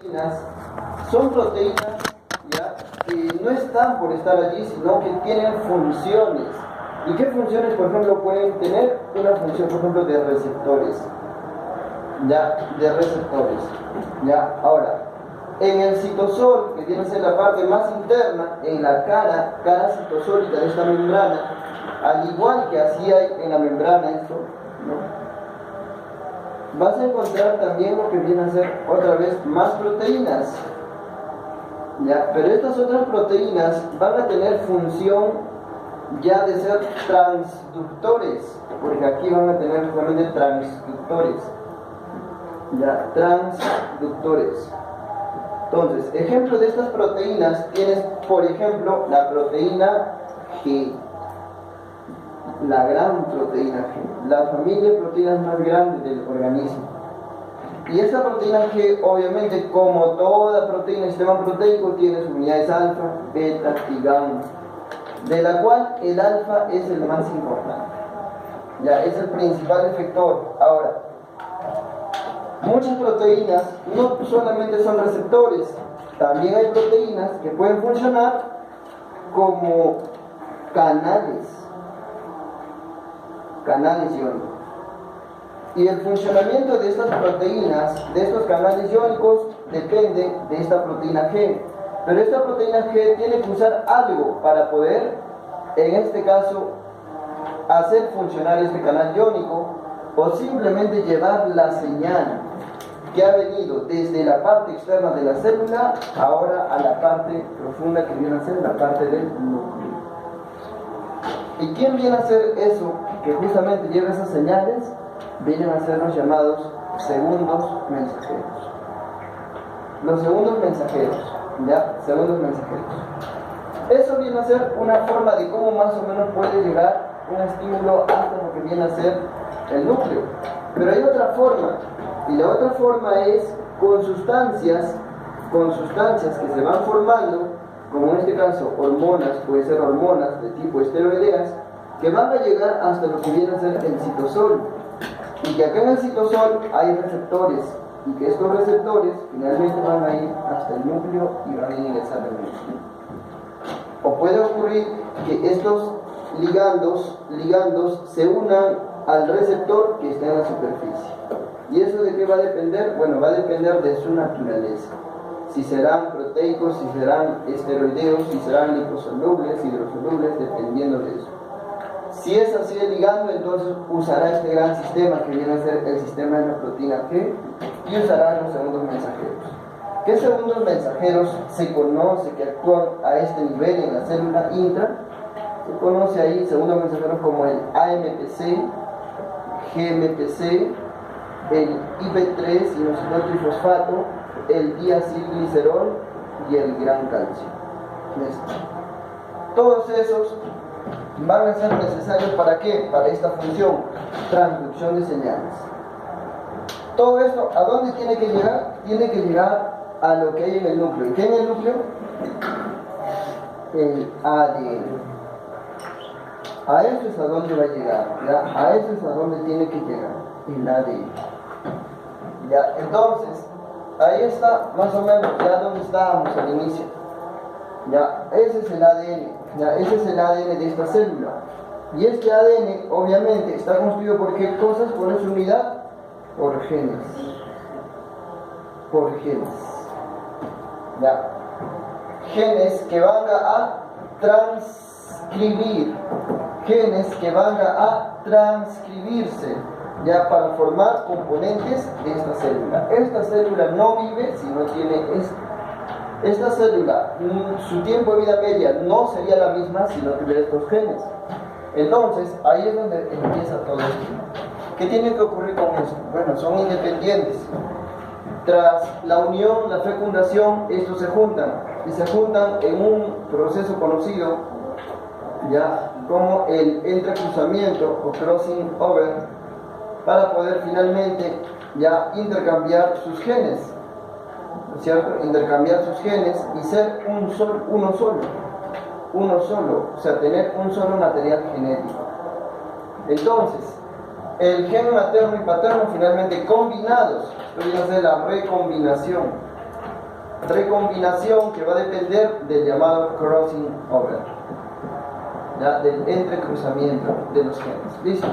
proteínas son proteínas ya que no están por estar allí, sino que tienen funciones. ¿Y qué funciones, por ejemplo, pueden tener? Una función, por ejemplo, de receptores. Ya, de receptores. Ya, ahora, en el citosol, que viene a ser la parte más interna, en la cara citosólica de esta membrana, al igual que así hay en la membrana esto, ¿no? Vas a encontrar también lo que viene a ser otra vez más proteínas, ¿ya? Pero estas otras proteínas van a tener función ya de ser transductores, porque aquí van a tener justamente transductores, ¿ya? Transductores. Entonces, ejemplo de estas proteínas tienes, por ejemplo, la proteína G, la gran proteína G, la familia de proteínas más grande del organismo. Y esta proteína G, obviamente, como toda proteína del sistema proteico, tiene sus unidades alfa, beta y gamma, de la cual el alfa es el más importante, ya es el principal efector. Ahora, muchas proteínas no solamente son receptores, también hay proteínas que pueden funcionar como canales iónicos. Y el funcionamiento de estas proteínas, de estos canales iónicos, depende de esta proteína G. Pero esta proteína G tiene que usar algo para poder, en este caso, hacer funcionar este canal iónico, o simplemente llevar la señal que ha venido desde la parte externa de la célula ahora a la parte profunda que viene a ser la parte del núcleo. ¿Y quién viene a hacer eso? Que justamente lleva esas señales, vienen a ser los llamados segundos mensajeros. Los segundos mensajeros, ¿ya? Segundos mensajeros. Eso viene a ser una forma de cómo más o menos puede llegar un estímulo hasta lo que viene a ser el núcleo. Pero hay otra forma, y la otra forma es con sustancias que se van formando, como en este caso hormonas, puede ser hormonas de tipo esteroideas, que van a llegar hasta lo que viene a ser el citosol, y que acá en el citosol hay receptores, y que estos receptores finalmente van a ir hasta el núcleo y van a ingresar al núcleo. O puede ocurrir que estos ligandos se unan al receptor que está en la superficie. ¿Y eso de qué va a depender? Bueno, va a depender de su naturaleza. Si serán proteicos, si serán esteroideos, si serán liposolubles, hidrosolubles, dependiendo de eso. Si es así el ligando, entonces usará este gran sistema que viene a ser el sistema de la proteína G y usará los segundos mensajeros. ¿Qué segundos mensajeros se conoce que actúan a este nivel en la célula intra? Se conoce ahí segundos mensajeros como el AMPC, GMPC, el IP3, inositol trifosfato, el diacilglicerol y el gran calcio. Todos esos van a ser necesarios ¿para qué? Para esta función, transducción de señales. Todo esto, ¿a dónde tiene que llegar? Tiene que llegar a lo que hay en el núcleo. ¿Y qué hay en el núcleo? El ADN. A eso es a dónde va a llegar, ¿ya? A eso es a dónde tiene que llegar, el ADN. ¿Ya? Entonces, ahí está más o menos ya donde estábamos al inicio. ¿Ya? Ese es el ADN, ¿ya? Ese es el ADN de esta célula. Y este ADN, obviamente, está construido por qué cosas, por su unidad, por genes. Por genes. ¿Ya? Genes que van a transcribir. Genes que van a transcribirse, ya, para formar componentes de esta célula. Esta célula no vive si no tiene esto. Esta célula, su tiempo de vida media no sería la misma si no tuviera estos genes. Entonces, ahí es donde empieza todo esto. ¿Qué tiene que ocurrir con esto? Bueno, son independientes. Tras la unión, la fecundación, estos se juntan. Y se juntan en un proceso conocido, ya, como el entrecruzamiento o crossing over, para poder finalmente ya intercambiar sus genes, ¿no es cierto? Intercambiar sus genes y ser uno solo, o sea, tener un solo material genético. Entonces, el gen materno y paterno finalmente combinados, esto viene a ser la recombinación. recombinación que va a depender del llamado crossing over, ¿ya? Del entrecruzamiento de los genes. ¿Listo?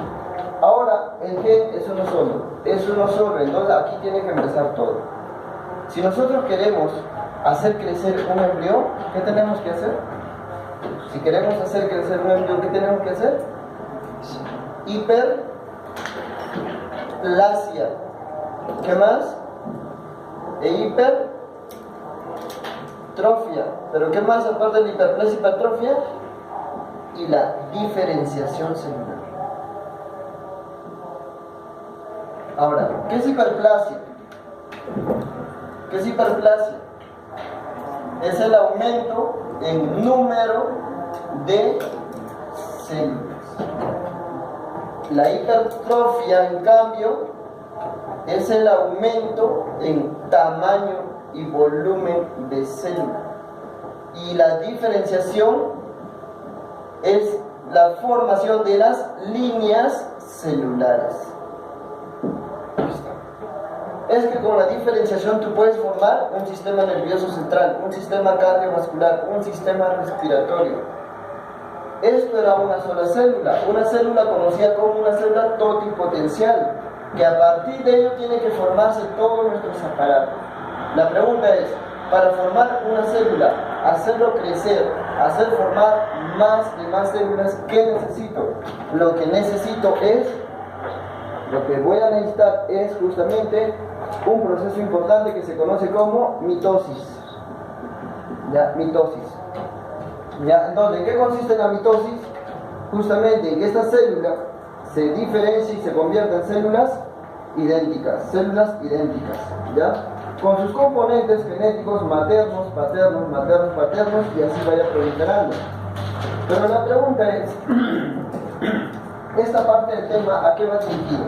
Ahora, el gen es uno solo, entonces aquí tiene que empezar todo. Si nosotros queremos hacer crecer un embrión, ¿qué tenemos que hacer? Si queremos hacer crecer un embrión, ¿qué tenemos que hacer? Hiperplasia. ¿Qué más? Hipertrofia. ¿Pero qué más aparte de la hiperplasia y hipertrofia? Y la diferenciación celular. Ahora, ¿qué es hiperplasia? ¿Qué es hiperplasia? Es el aumento en número de células. La hipertrofia, en cambio, es el aumento en tamaño y volumen de célula. Y la diferenciación es la formación de las líneas celulares. Es que con la diferenciación tú puedes formar un sistema nervioso central, un sistema cardiovascular, un sistema respiratorio. Esto era una sola célula, una célula conocida como una célula totipotencial, que a partir de ello tiene que formarse todos nuestros aparatos. La pregunta es, para formar una célula, hacerlo crecer, hacer formar más y más células, ¿qué necesito? Lo que voy a necesitar es justamente un proceso importante que se conoce como mitosis. ¿Ya? Mitosis. ¿Ya? Entonces, ¿en qué consiste la mitosis? Justamente en que esta célula se diferencia y se convierte en células idénticas, ¿ya? Con sus componentes genéticos maternos, paternos, y así vaya proliferando. Pero la pregunta es, esta parte del tema, ¿a qué va dirigido?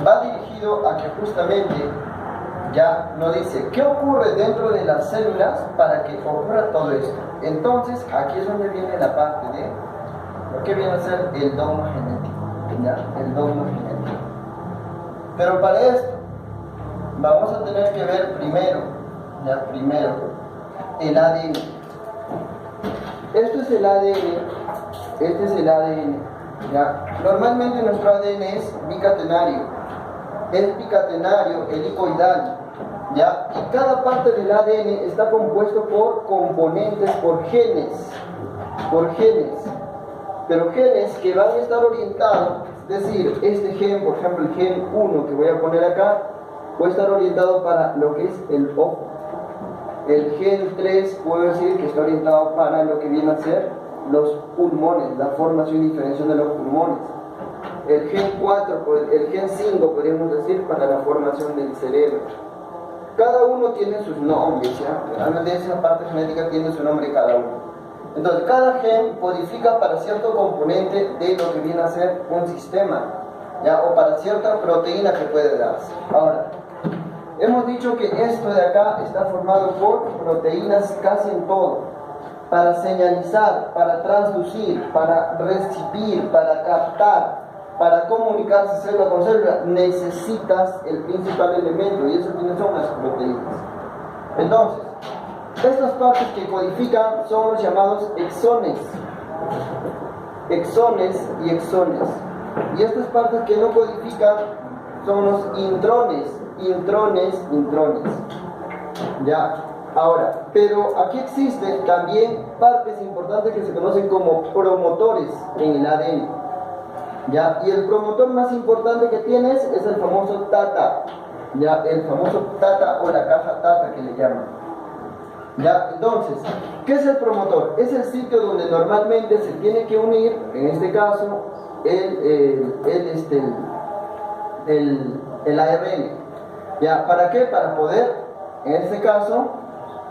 Va dirigido a que justamente ya nos dice qué ocurre dentro de las células para que ocurra todo esto. Entonces, aquí es donde viene la parte de lo que viene a ser el dogma genético, ¿ya? El dogma genético. Pero para esto vamos a tener que ver primero el ADN. Esto es el ADN, este es el ADN, ¿ya? Normalmente nuestro ADN es bicatenario, helicoidal, ¿ya? Y cada parte del ADN está compuesto por componentes, por genes, pero genes que van a estar orientados, es decir, este gen, por ejemplo el gen 1 que voy a poner acá, puede estar orientado para lo que es el ojo. El gen 3 puedo decir que está orientado para lo que viene a ser los pulmones, la formación y diferenciación de los pulmones. El gen 4, el gen 5 podríamos decir para la formación del cerebro. Cada uno tiene sus nombres, ¿ya? Realmente esa parte genética tiene su nombre cada uno. Entonces, cada gen codifica para cierto componente de lo que viene a ser un sistema, ¿ya? O para cierta proteína que puede darse. Ahora, hemos dicho que esto de acá está formado por proteínas casi en todo. Para señalizar, para transducir, para recibir, para captar, para comunicarse célula con célula, necesitas el principal elemento, y eso quiénes son las proteínas. Entonces, estas partes que codifican son los llamados exones. Exones y exones. Y estas partes que no codifican son los intrones. Intrones. ¿Ya? Ahora, pero aquí existen también partes importantes que se conocen como promotores en el ADN. ¿Ya? Y el promotor más importante que tienes es el famoso TATA. ¿Ya? El famoso TATA o la caja TATA que le llaman. ¿Ya? Entonces, ¿qué es el promotor? Es el sitio donde normalmente se tiene que unir, en este caso, el ARN. ¿Ya? ¿Para qué? Para poder, en este caso,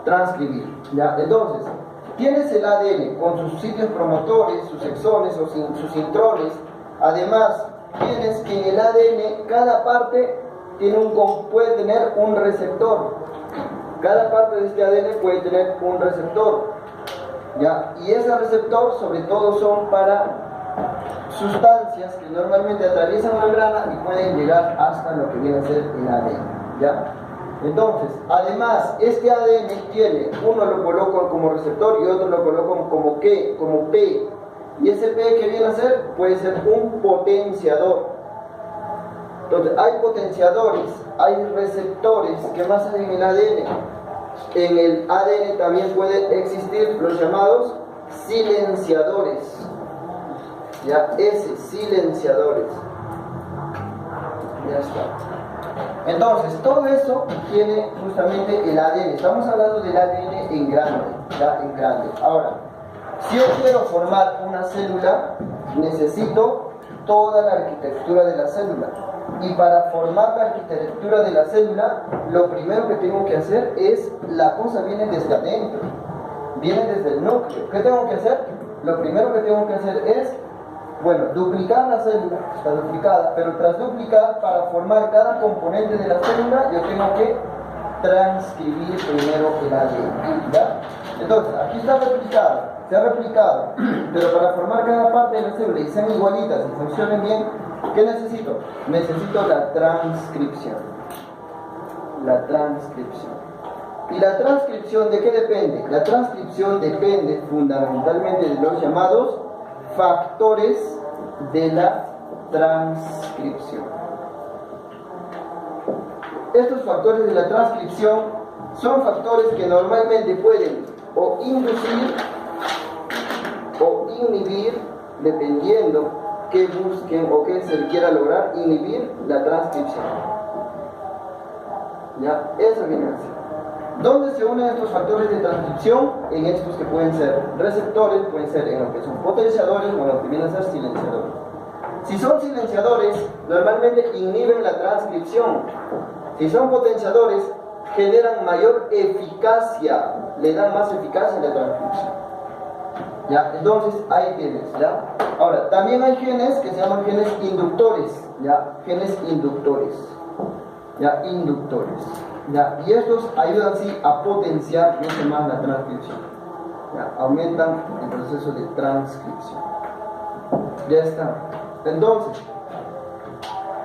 transcribir. ¿Ya? Entonces, tienes el ADN con sus sitios promotores, sus exones o sus intrones. Además, tienes que en el ADN cada parte puede tener un receptor. Cada parte de este ADN puede tener un receptor, ¿ya? Y ese receptor sobre todo son para sustancias que normalmente atraviesan la membrana y pueden llegar hasta lo que viene a ser el ADN, ¿ya? Entonces, además, este ADN tiene, uno lo coloco como receptor y otro lo coloco como ¿qué? Como P. Y ese P, ¿qué viene a ser? Puede ser un potenciador. Entonces, hay potenciadores, hay receptores. ¿Qué más hay en el ADN? En el ADN también puede existir los llamados silenciadores. Ya, silenciadores. Ya está. Entonces, todo eso tiene justamente el ADN. Estamos hablando del ADN en grande, ya en grande. Ahora, si yo quiero formar una célula, necesito toda la arquitectura de la célula. Y para formar la arquitectura de la célula, lo primero que tengo que hacer es, la cosa viene desde adentro, viene desde el núcleo. ¿Qué tengo que hacer? Lo primero que tengo que hacer es, bueno, duplicar la célula, está duplicada, pero tras duplicar, para formar cada componente de la célula, yo tengo que transcribir primero el ADN, ¿ya? Entonces, aquí está replicado, se ha replicado, pero para formar cada parte de la célula y sean igualitas y funcionen bien, ¿qué necesito? Necesito la transcripción. La transcripción. ¿Y la transcripción de qué depende? La transcripción depende fundamentalmente de los llamados factores de la transcripción. Estos factores de la transcripción son factores que normalmente pueden o inducir o inhibir, dependiendo que busquen o que se quiera lograr, inhibir la transcripción. ¿Ya? Eso viene así. ¿Dónde se unen estos factores de transcripción? En estos que pueden ser receptores, pueden ser en lo que son potenciadores o en lo que vienen a ser silenciadores. Si son silenciadores, normalmente inhiben la transcripción. Si son potenciadores, generan mayor eficacia, le dan más eficacia a la transcripción. ¿Ya? Entonces hay genes, ¿ya? Ahora, también hay genes que se llaman genes inductores, ¿ya? Genes inductores, ¿ya? Inductores, ¿ya? Y estos ayudan, sí, a potenciar mucho más la transcripción, ¿ya? Aumentan el proceso de transcripción. Ya está. Entonces,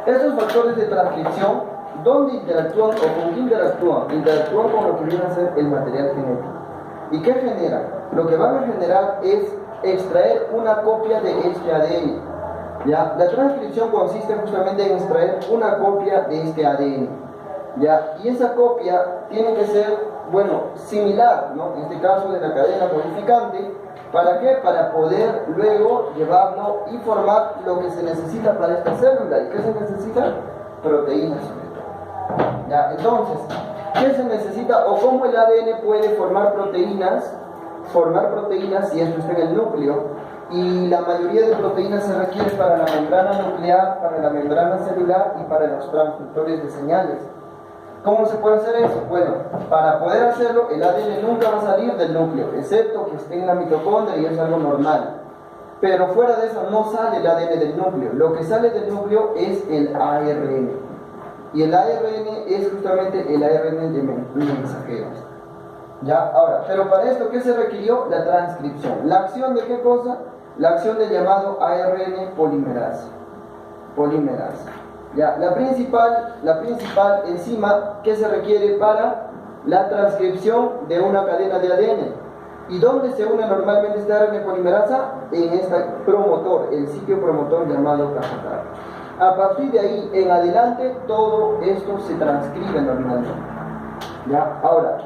estos factores de transcripción, ¿dónde interactúan o con qué interactúan? Interactúan con lo que viene a ser el material genético. ¿Y qué generan? Lo que van a generar es extraer una copia de este ADN. ¿Ya? La transcripción consiste justamente en extraer una copia de este ADN. ¿Ya? Y esa copia tiene que ser, bueno, similar, ¿no? En este caso de la cadena modificante. ¿Para qué? Para poder luego llevarlo y formar lo que se necesita para esta célula. ¿Y qué se necesita? Proteínas, sobre todo. ¿Ya? Entonces, ¿qué se necesita o cómo el ADN puede formar proteínas? Formar proteínas si esto está en el núcleo, y la mayoría de proteínas se requiere para la membrana nuclear, para la membrana celular y para los transductores de señales. ¿Cómo se puede hacer eso? Bueno, para poder hacerlo, el ADN nunca va a salir del núcleo, excepto que esté en la mitocondria y es algo normal. Pero fuera de eso no sale el ADN del núcleo. Lo que sale del núcleo es el ARN. Y el ARN es justamente el ARN de mensajeros. ¿Ya? Ahora, pero para esto, ¿qué se requirió? La transcripción. ¿La acción de qué cosa? La acción del llamado ARN polimerasa. Polimerasa. ¿Ya? La principal enzima que se requiere para la transcripción de una cadena de ADN. ¿Y dónde se une normalmente este ARN polimerasa? En este promotor, el sitio promotor llamado cajatar. A partir de ahí en adelante, todo esto se transcribe normalmente. ¿Ya? Ahora,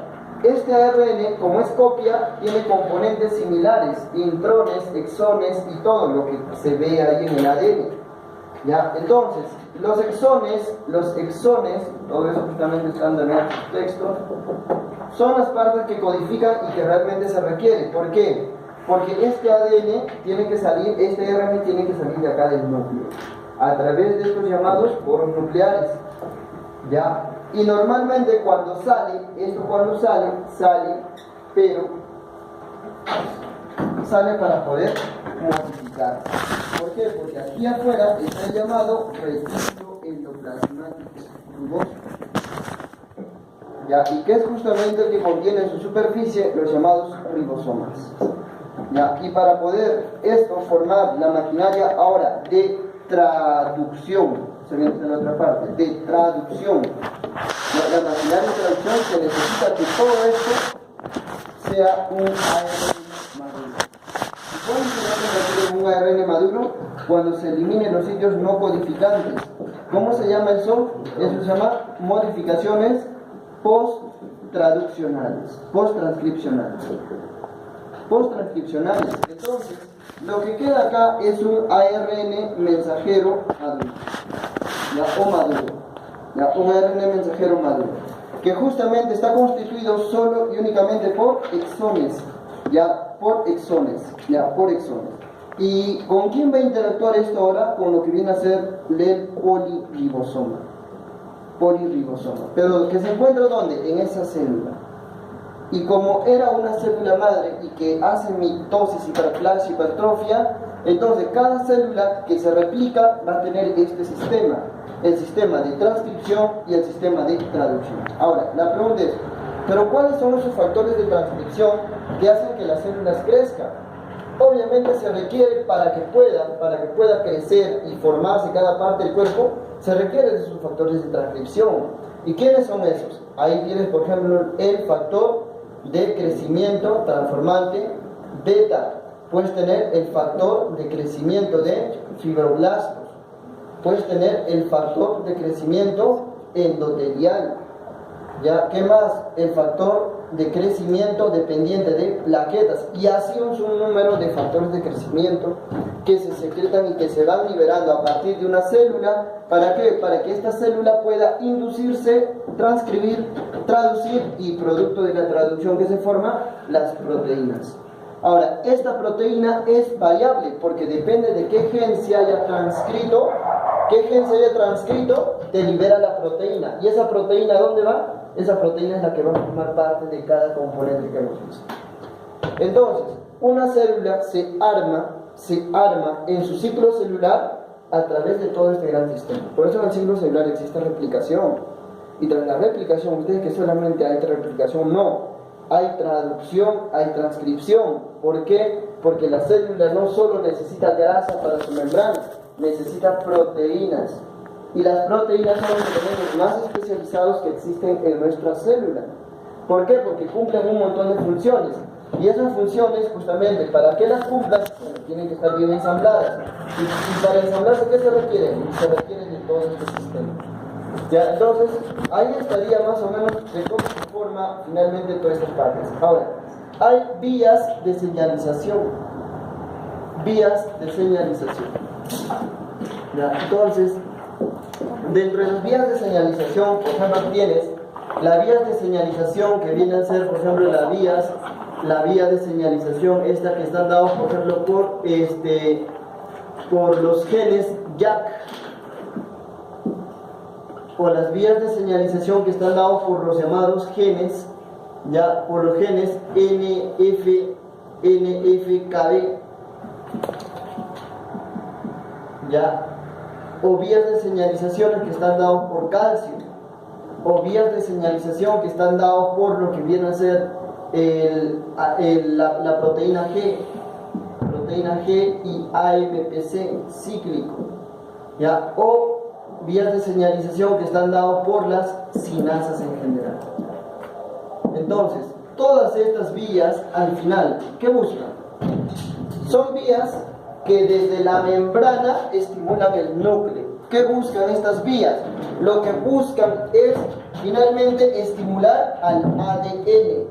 este ARN, como es copia, tiene componentes similares, intrones, exones y todo lo que se ve ahí en el ADN. ¿Ya? Entonces, los exones, todo eso justamente está en el texto, son las partes que codifican y que realmente se requiere. ¿Por qué? Porque este ADN tiene que salir, este ARN tiene que salir de acá del núcleo, a través de estos llamados poros nucleares. ¿Ya? Y normalmente cuando sale, pero sale para poder modificar. ¿Por qué? Porque aquí afuera está el llamado retículo endoplasmático rugoso. ¿Ya? Y que es justamente el que contiene en su superficie los llamados ribosomas. ¿Ya? Y para poder esto formar la maquinaria ahora de traducción, se viene en la otra parte, de traducción la maquinaria de traducción se necesita que todo esto sea un ARN maduro. ¿Y cuándo se convierte en un ARN maduro? Cuando se eliminen los sitios no codificantes. ¿Cómo se llama eso? Eso se llama modificaciones post-traduccionales, post-transcripcionales. Post-transcripcionales. Entonces, lo que queda acá es un ARN mensajero adulto, ¿ya? O maduro, ¿ya? Un ARN mensajero maduro, que justamente está constituido solo y únicamente por exones, ¿ya? Por exones, ¿ya? Por exones. ¿Y con quién va a interactuar esto ahora? Con lo que viene a ser el polirribosoma. Polirribosoma. Pero que se encuentra ¿dónde? En esa célula. Y como era una célula madre y que hace mitosis, hiperplasia, hipertrofia, entonces cada célula que se replica va a tener este sistema, el sistema de transcripción y el sistema de traducción. Ahora, la pregunta es, ¿pero cuáles son esos factores de transcripción que hacen que las células crezcan? Obviamente se requiere para que pueda crecer y formarse cada parte del cuerpo, se requieren de esos factores de transcripción. ¿Y quiénes son esos? Ahí tienes, por ejemplo, el factor de crecimiento transformante beta. Puedes tener el factor de crecimiento de fibroblastos. Puedes tener el factor de crecimiento endotelial. ¿Ya? ¿Qué más? El factor de crecimiento dependiente de plaquetas. Y así un número de factores de crecimiento que se secretan y que se van liberando a partir de una célula. ¿Para qué? Para que esta célula pueda inducirse, transcribir, traducir y producto de la traducción que se forma, las proteínas. Ahora, esta proteína es variable porque depende de qué gen se haya transcrito. ¿Qué gen se haya transcrito? Te libera la proteína. ¿Y esa proteína dónde va? Esa proteína es la que va a formar parte de cada componente que hemos visto. Entonces, una célula se arma en su ciclo celular a través de todo este gran sistema. Por eso en el ciclo celular existe replicación. Y tras la replicación, ustedes que solamente hay replicación, no. Hay traducción, hay transcripción. ¿Por qué? Porque la célula no solo necesita grasa para su membrana, necesita proteínas. Y las proteínas son los elementos más especializados que existen en nuestra célula. ¿Por qué? Porque cumplen un montón de funciones. Y esas funciones, justamente, para que las cumplan, tienen que estar bien ensambladas. Y para ensamblarse, ¿qué se requiere? Se requiere de todo este sistema. ¿Ya? Entonces, ahí estaría más o menos de cómo se forma finalmente todas estas partes. Ahora, hay vías de señalización. Vías de señalización. ¿Ya? Entonces, dentro de las vías de señalización, por ejemplo, tienes las vías de señalización que vienen a ser, por ejemplo, la vía de señalización esta que están dados, por ejemplo, por los genes JAK, o las vías de señalización que están dados por los llamados genes, ya, por los genes NFKB, ya, o vías de señalización que están dados por calcio, o vías de señalización que están dados por lo que viene a ser la proteína G y AMPC cíclico, ¿ya? O vías de señalización que están dados por las sinasas en general. Entonces, todas estas vías al final, ¿qué buscan? Son vías que desde la membrana estimulan el núcleo. ¿Qué buscan estas vías? Lo que buscan es finalmente estimular al ADN.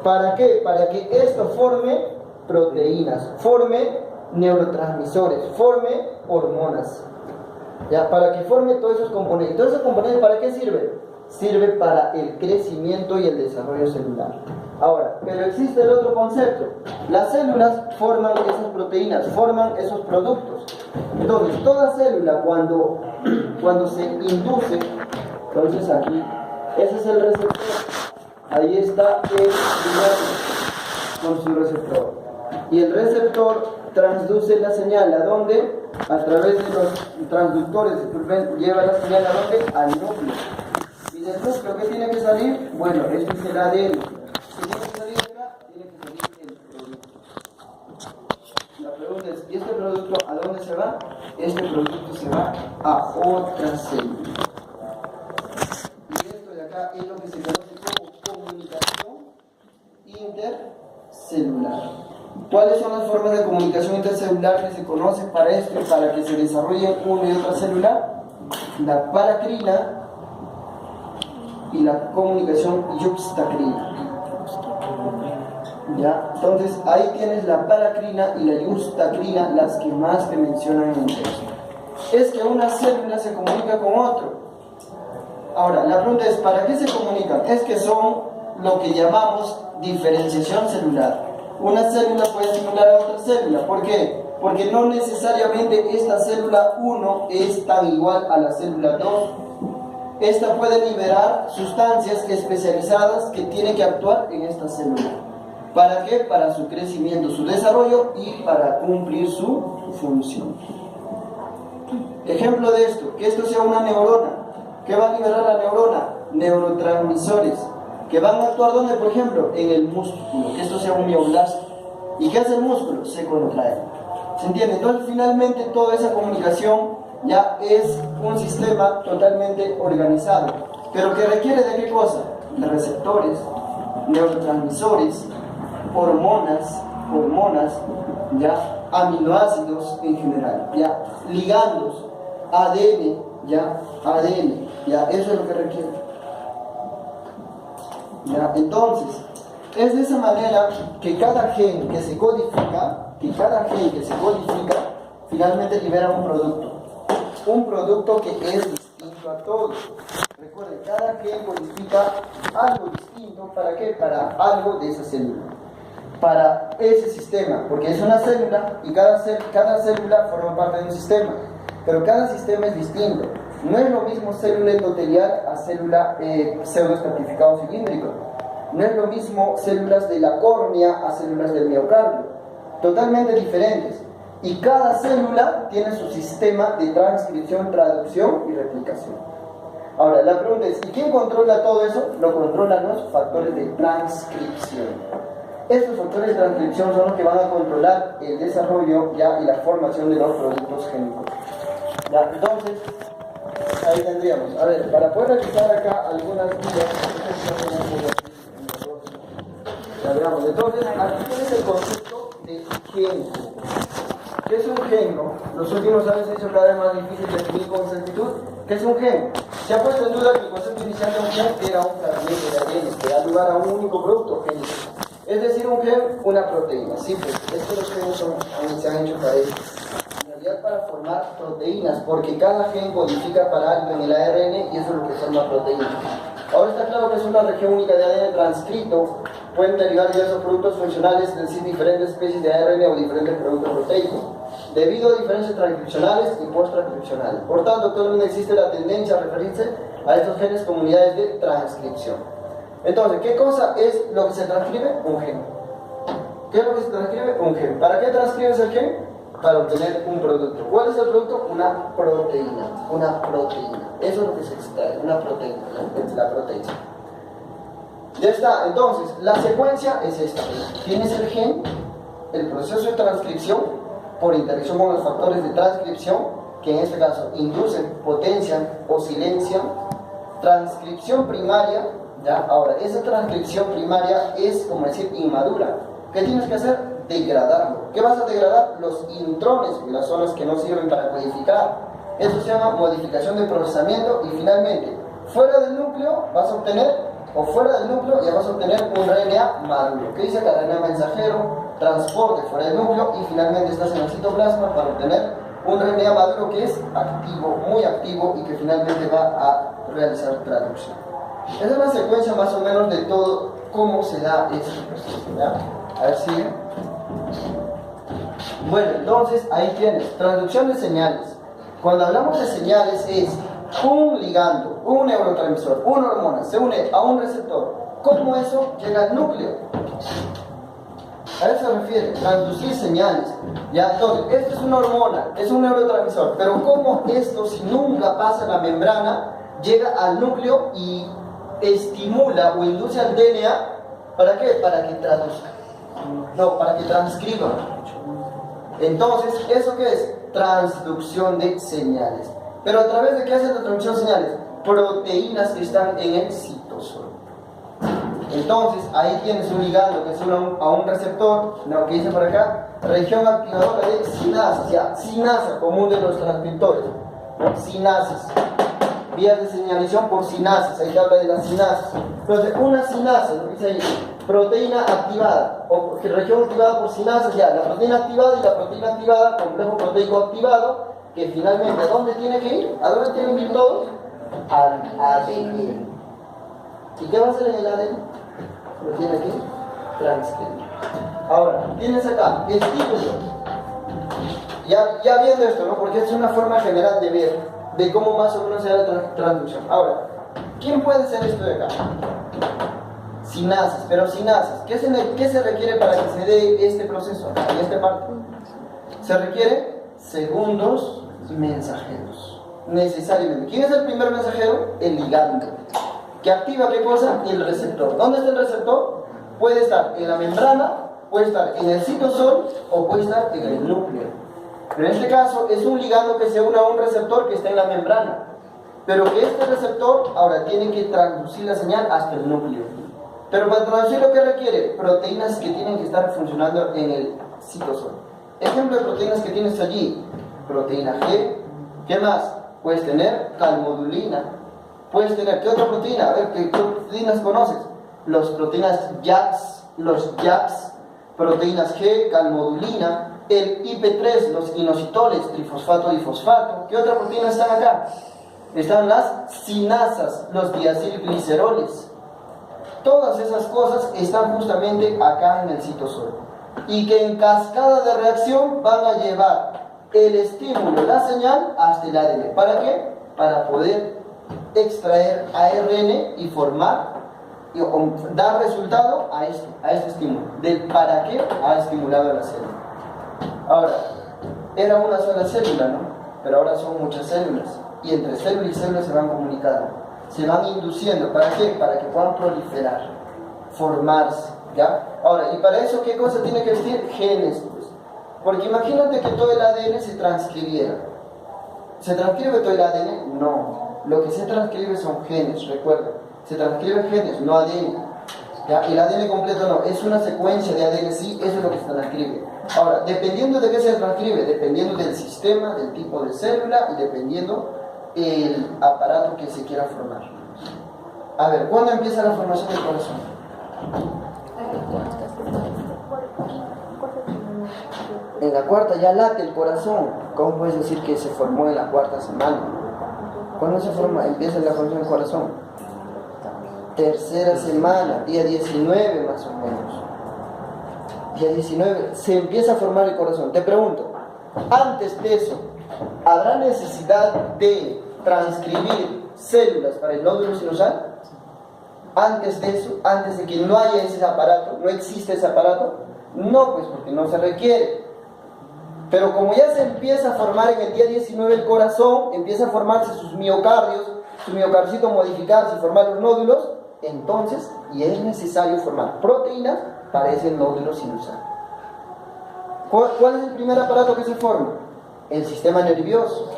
¿Para qué? Para que esto forme proteínas, forme neurotransmisores, forme hormonas. ¿Ya? Para que forme todos esos componentes. ¿Todos esos componentes para qué sirven? Sirve para el crecimiento y el desarrollo celular. Ahora, pero existe el otro concepto. Las células forman esas proteínas, forman esos productos. Entonces, toda célula cuando se induce, entonces aquí, ese es el receptor. Ahí está el primero con su receptor. Y el receptor transduce la señal, ¿a dónde? A través de los transductores, lleva la señal ¿a dónde? Al núcleo. Y del núcleo, ¿qué tiene que salir? Bueno, esto es el ADN. ¿Qué tiene que salir acá? Tiene que salir el producto. La pregunta es, ¿y este producto a dónde se va? Este producto se va a otra célula. Y esto de celular. ¿Cuáles son las formas de comunicación intercelular que se conocen para esto y para que se desarrolle una y otra célula? La paracrina y la comunicación yuxtacrina. ¿Ya? Entonces ahí tienes la paracrina y la yuxtacrina, las que más te mencionan en el texto. Es que una célula se comunica con otro. Ahora, la pregunta es, ¿para qué se comunican? Es que son lo que llamamos diferenciación celular. Una célula puede estimular a otra célula. ¿Por qué? Porque no necesariamente esta célula 1 es tan igual a la célula 2. Esta puede liberar sustancias especializadas que tienen que actuar en esta célula. ¿Para qué? Para su crecimiento, su desarrollo y para cumplir su función. Ejemplo de esto, que esto sea una neurona. ¿Qué va a liberar la neurona? Neurotransmisores. ¿Que van a actuar dónde? Por ejemplo, en el músculo. Que esto sea un mioblasto. ¿Y qué hace el músculo? Se contrae. ¿Se entiende? Entonces, finalmente, toda esa comunicación ya es un sistema totalmente organizado. ¿Pero que requiere de qué cosa? De receptores, neurotransmisores, hormonas, ya, aminoácidos en general, ya, ligandos, ADN, ya, eso es lo que requiere. Ya, entonces, es de esa manera que cada gen que se codifica, finalmente libera un producto que es distinto a todos. Recuerden, cada gen codifica algo distinto. ¿Para qué? Para algo de esa célula, para ese sistema, porque es una célula y cada célula forma parte de un sistema, pero cada sistema es distinto. No es lo mismo célula endotelial a célula pseudoestratificado cilíndrico. No es lo mismo células de la córnea a células del miocardio. Totalmente diferentes. Y cada célula tiene su sistema de transcripción, traducción y replicación. Ahora, la pregunta es, ¿y quién controla todo eso? Lo controlan los factores de transcripción. Estos factores de transcripción son los que van a controlar el desarrollo ya y la formación de los productos génicos. Ya, entonces, ahí tendríamos, a ver, para poder realizar acá algunas dudas, ya veamos. Entonces, aquí tienes el concepto de gen. ¿Qué es un gen? Los últimos años se hizo cada vez más difícil definir con exactitud. ¿Qué es un gen? Se ha puesto en duda que el concepto inicial de un gen era un fragmento de ADN que da lugar a un único producto génico. Es decir, un gen, una proteína. Sí, pues, es que los genes se han hecho para eso. Para formar proteínas, porque cada gen codifica para algo en el ARN y eso es lo que forma proteínas. Ahora está claro que es una región única de ADN transcrito, pueden derivar diversos productos funcionales, es decir, diferentes especies de ARN o diferentes productos proteicos, debido a diferencias transcripcionales y posttranscripcionales. Por tanto, actualmente existe la tendencia a referirse a estos genes como unidades de transcripción. Entonces, ¿qué cosa es lo que se transcribe? Un gen. ¿Qué es lo que se transcribe? Un gen. ¿Para qué transcribes el gen? Para obtener un producto. ¿Cuál es el producto? Una proteína. Eso es lo que se extrae, una proteína, ¿no? La proteína. Ya está, entonces, la secuencia es esta. Tienes el gen, el proceso de transcripción, por interacción con los factores de transcripción, que en este caso inducen, potencian o silencian. Transcripción primaria, ¿ya? Ahora, esa transcripción primaria es, como decir, inmadura. ¿Qué tienes que hacer? Degradarlo. ¿Qué vas a degradar? Los intrones, las zonas que no sirven para codificar. Eso se llama modificación de procesamiento y finalmente, fuera del núcleo vas a obtener, o fuera del núcleo ya vas a obtener un RNA maduro. ¿Qué dice acá? RNA mensajero, transporte fuera del núcleo y finalmente estás en el citoplasma para obtener un RNA maduro que es activo, muy activo y que finalmente va a realizar traducción. Esa es la secuencia más o menos de todo cómo se da este proceso, ¿ya? A ver si... Bueno, entonces ahí tienes, transducción de señales. Cuando hablamos de señales es un ligando, un neurotransmisor, una hormona, se une a un receptor. ¿Cómo eso llega al núcleo? A eso se refiere, transducir señales. Ya, entonces, esto es una hormona, es un neurotransmisor, pero ¿cómo esto, si nunca pasa la membrana, llega al núcleo y estimula o induce al DNA? ¿Para qué? Para que traduzca. No, para que transcriba. Entonces, ¿eso qué es? Transducción de señales. ¿Pero a través de qué hace la transducción de señales? Proteínas que están en el citosol. Entonces, ahí tienes un ligando que es a un receptor, lo que dice por acá, región activadora de sinasas, ya, sinasa, común de los transcriptores, ¿no? Sinasas, vías de señalización por sinasas, ahí te habla de las sinasas. Entonces, una sinasa, lo que dice ahí, proteína activada, o región activada por sinasas, ya, la proteína activada y la proteína activada, complejo proteico activado, que finalmente, ¿a dónde tiene que ir? ¿A dónde tienen que ir todos? Al ADN. ¿Y qué va a hacer en el ADN? Lo tiene que transcribir. Ahora, tienes acá, estímulo. Ya viendo esto, ¿no? Porque es una forma general de ver, de cómo más o menos se da la transducción. Ahora, ¿quién puede hacer esto de acá? Sinasas, pero sinasas. ¿Qué se requiere para que se dé este proceso, en este parte? Se requiere segundos mensajeros, necesariamente. ¿Quién es el primer mensajero? El ligando. ¿Que activa qué cosa? El receptor. ¿Dónde está el receptor? Puede estar en la membrana, puede estar en el citosol o puede estar en el núcleo. Pero en este caso es un ligando que se une a un receptor que está en la membrana. Pero que este receptor ahora tiene que transducir la señal hasta el núcleo. Pero para traducir lo que requiere, proteínas que tienen que estar funcionando en el citosol. Ejemplo de proteínas que tienes allí: proteína G. ¿Qué más? Puedes tener calmodulina. Puedes tener, ¿qué otra proteína? A ver, ¿qué proteínas conoces? Las proteínas JAKs, los JAKs, proteínas G, calmodulina, el IP3, los inositoles, trifosfato, difosfato. ¿Qué otra proteína están acá? Están las sinasas, los diacilgliceroles. Todas esas cosas están justamente acá en el citosol. Y que en cascada de reacción van a llevar el estímulo, la señal, hasta el ADN. ¿Para qué? Para poder extraer ARN y formar, dar resultado a este estímulo. Del para qué ha estimulado la célula. Ahora, era una sola célula, ¿no? Pero ahora son muchas células. Y entre célula y célula se van comunicando. Se van induciendo. ¿Para qué? Para que puedan proliferar, formarse, ¿ya? Ahora, ¿y para eso qué cosa tiene que existir? Genes, pues. Porque imagínate que todo el ADN se transcribiera. ¿Se transcribe todo el ADN? No. Lo que se transcribe son genes, recuerda. Se transcriben genes, no ADN. ¿Ya? El ADN completo no, es una secuencia de ADN, sí, eso es lo que se transcribe. Ahora, dependiendo de qué se transcribe, dependiendo del sistema, del tipo de célula y dependiendo el aparato que se quiera formar. A ver, ¿cuándo empieza la formación del corazón? En la cuarta ya late el corazón. ¿Cómo puedes decir que se formó en la cuarta semana? ¿Cuándo se forma? Empieza la formación del corazón. Tercera semana, día 19 más o menos. Día 19 se empieza a formar el corazón. Te pregunto, antes de eso, ¿habrá necesidad de transcribir células para el nódulo sinusal? Antes de eso, antes de que no haya ese aparato, no existe ese aparato, no, pues porque no se requiere. Pero como ya se empieza a formar en el día 19 el corazón, empieza a formarse sus miocardios, su miocardiocito modificarse y formar los nódulos, entonces, y es necesario formar proteínas para ese nódulo sinusal. ¿Cuál es el primer aparato que se forma? El sistema nervioso.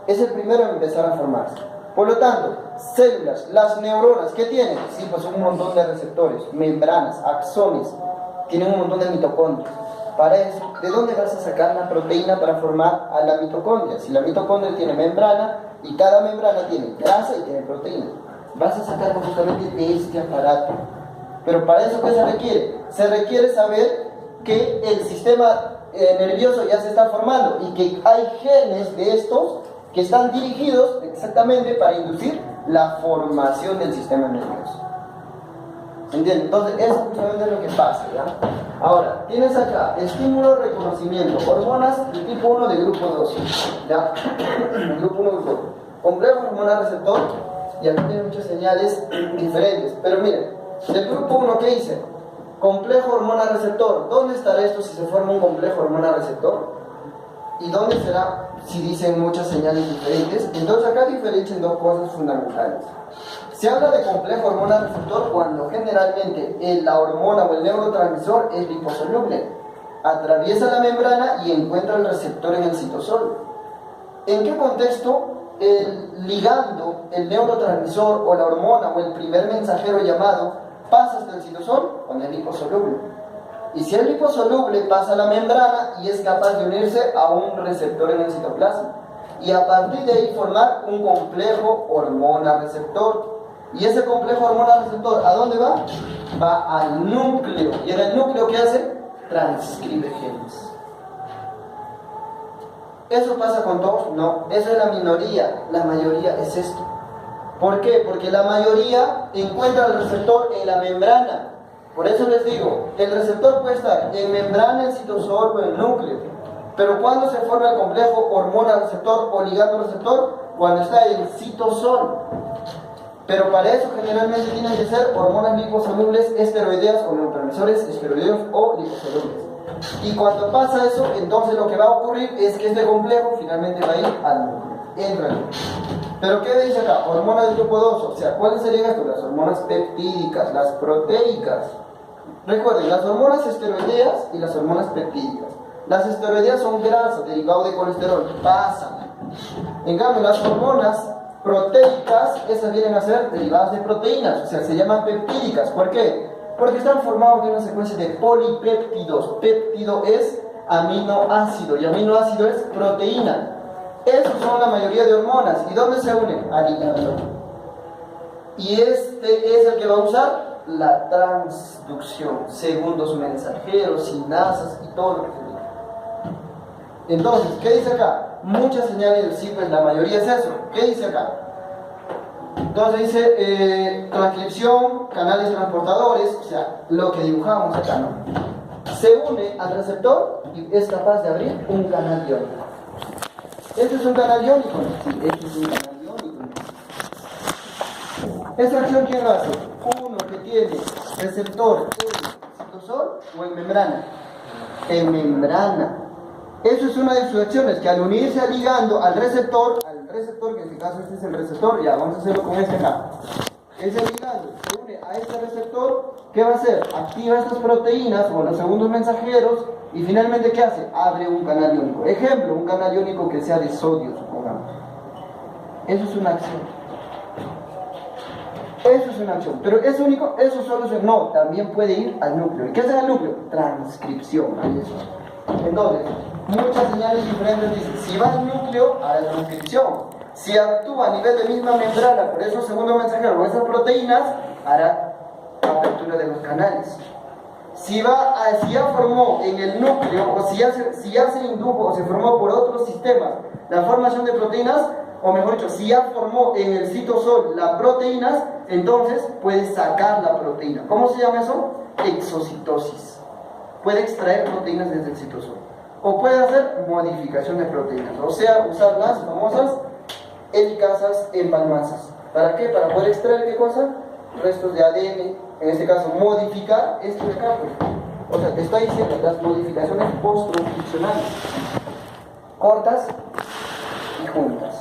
Es el primero en empezar a formarse. Por lo tanto, células, las neuronas, ¿qué tienen? Sí, pues un montón de receptores, membranas, axones, tienen un montón de mitocondrias. Para eso, ¿de dónde vas a sacar la proteína para formar a la mitocondria? Si la mitocondria tiene membrana y cada membrana tiene grasa y tiene proteína, vas a sacar justamente de este aparato. Pero para eso, ¿qué se requiere? Se requiere saber que el sistema nervioso ya se está formando y que hay genes de estos que están dirigidos exactamente para inducir la formación del sistema nervioso. ¿Entiendes? Entonces, eso justamente es lo que pasa, ¿ya? Ahora, tienes acá estímulo, reconocimiento, hormonas de tipo 1 de grupo 2, ¿ya? Grupo 1, grupo 2. Complejo hormonal receptor, y aquí tiene muchas señales diferentes. Pero miren, del grupo 1, ¿qué dice? Complejo hormonal receptor. ¿Dónde estará esto si se forma un complejo hormonal receptor? ¿Y dónde será si dicen muchas señales diferentes? Entonces acá diferencian dos cosas fundamentales. Se habla de complejo hormonal receptor cuando generalmente la hormona o el neurotransmisor es liposoluble. Atraviesa la membrana y encuentra el receptor en el citosol. ¿En qué contexto el ligando, el neurotransmisor o la hormona o el primer mensajero llamado pasa hasta el citosol cuando es liposoluble. Y si es liposoluble, pasa a la membrana y es capaz de unirse a un receptor en el citoplasma. Y a partir de ahí formar un complejo hormona-receptor. Y ese complejo hormona-receptor, ¿a dónde va? Va al núcleo. ¿Y en el núcleo qué hace? Transcribe genes. ¿Eso pasa con todos? No, eso es la minoría. La mayoría es esto. ¿Por qué? Porque la mayoría encuentra el receptor en la membrana. Por eso les digo, el receptor puede estar en membrana, en citosol o en núcleo. Pero ¿cuándo se forma el complejo hormona-receptor o ligando-receptor? Cuando está en citosol. Pero para eso generalmente tienen que ser hormonas liposolubles, esteroideas o neurotransmisores esteroideos o liposolubles. Y cuando pasa eso, entonces lo que va a ocurrir es que este complejo finalmente va a ir al núcleo. Entra al núcleo. ¿Pero qué dice acá? Hormonas del grupo 2. O sea, ¿cuáles serían esto? Las hormonas peptídicas, las proteicas. Recuerden, las hormonas esteroideas y las hormonas peptídicas. Las esteroideas son grasas, derivados de colesterol, pasan. En cambio, las hormonas proteicas, esas vienen a ser derivadas de proteínas, o sea, se llaman peptídicas. ¿Por qué? Porque están formados de una secuencia de polipéptidos. Péptido es aminoácido y aminoácido es proteína. Esos son la mayoría de hormonas. ¿Y dónde se unen? Al hígado. Y este es el que va a usar la transducción, segundos mensajeros, sinasas y todo lo que se diga. Entonces, ¿qué dice acá? Muchas señales, sí, pues la mayoría es eso. ¿Qué dice acá? Entonces dice transcripción, canales transportadores, o sea, lo que dibujamos acá, ¿no? Se une al receptor y es capaz de abrir un canal iónico. ¿Este es un canal iónico? Sí, este es un canal iónico. ¿Esta acción quién lo hace? Uno que tiene receptor en citosol o en membrana. En membrana. Eso es una de sus acciones, que al unirse al ligando al receptor, que en este caso este es el receptor, ya vamos a hacerlo con este acá. Ese ligando se une a este receptor, ¿qué va a hacer? Activa estas proteínas o los segundos mensajeros y finalmente ¿qué hace? Abre un canal iónico. Ejemplo, un canal iónico que sea de sodio, supongamos. Eso es una acción. Eso es una acción. Pero ¿es único? Eso solo es... No, también puede ir al núcleo. ¿Y qué es el núcleo? Transcripción. Ahí es. Entonces, muchas señales diferentes dicen, si va al núcleo, hará transcripción. Si actúa a nivel de misma membrana por esos segundos mensajeros o esas proteínas, hará apertura de los canales. Si ya formó en el núcleo, o si ya se indujo o se formó por otros sistemas la formación de proteínas, o mejor dicho, si ya formó en el citosol las proteínas, entonces puede sacar la proteína. ¿Cómo se llama eso? Exocitosis. Puede extraer proteínas desde el citosol. O puede hacer modificación de proteínas, o sea, usar las famosas helicasas empalmasas. ¿Para qué? Para poder extraer ¿qué cosa? Restos de ADN, en este caso modificar esto de acá, pues. O sea, te estoy diciendo las modificaciones post-transcripcionales, cortas y juntas.